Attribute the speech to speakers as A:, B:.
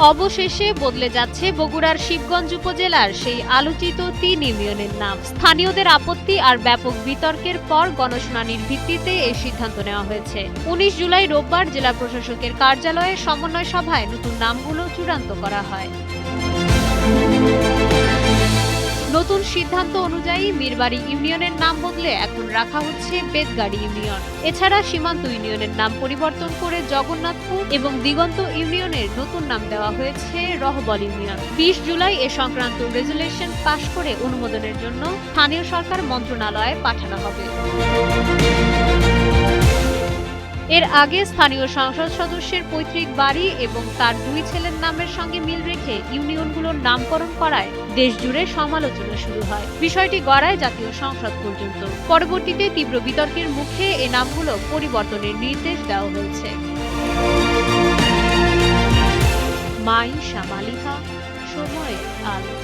A: অবশেষে বদলে যাচ্ছে বগুড়ার শিবগঞ্জ উপজেলার সেই আলোচিত ৩ ইউনিয়নের নাম। স্থানীয়দের আপত্তি আর ব্যাপক বিতর্কের পর গণশুনানির ভিত্তিতে এই সিদ্ধান্ত নেওয়া হয়েছে। ১৯ জুলাই রোববার জেলা প্রশাসকের কার্যালয়ে সমন্বয় সভায় নতুন নামগুলো চূড়ান্ত করা হয়। নতুন সিদ্ধান্ত অনুযায়ী মীরবাড়ি ইউনিয়নের নাম বদলে এখন রাখা হচ্ছে বেতগাড়ি ইউনিয়ন। এছাড়া সীমান্ত ইউনিয়নের নাম পরিবর্তন করে জগন্নাথপুর এবং দিগন্ত ইউনিয়নের নতুন নাম দেওয়া হয়েছে রহবল ইউনিয়ন। ২০ জুলাই এ সংক্রান্ত রেজুলেশন পাশ করে অনুমোদনের জন্য স্থানীয় সরকার মন্ত্রণালয়ে পাঠানো হবে। এর আগে স্থানীয় সংসদ সদস্যের পৈতৃক বাড়ি এবং তার ২ ছেলের নামের সঙ্গে মিল রেখে ইউনিয়নগুলোর নামকরণ করায় দেশজুড়ে সমালোচনা শুরু হয়। বিষয়টি গড়ায় জাতীয় সংসদ পর্যন্ত। পরবর্তীতে তীব্র বিতর্কের মুখে এ নামগুলো পরিবর্তনের নির্দেশ দেওয়া হয়েছে। মাইশা মালিহা, সময়ের আলো।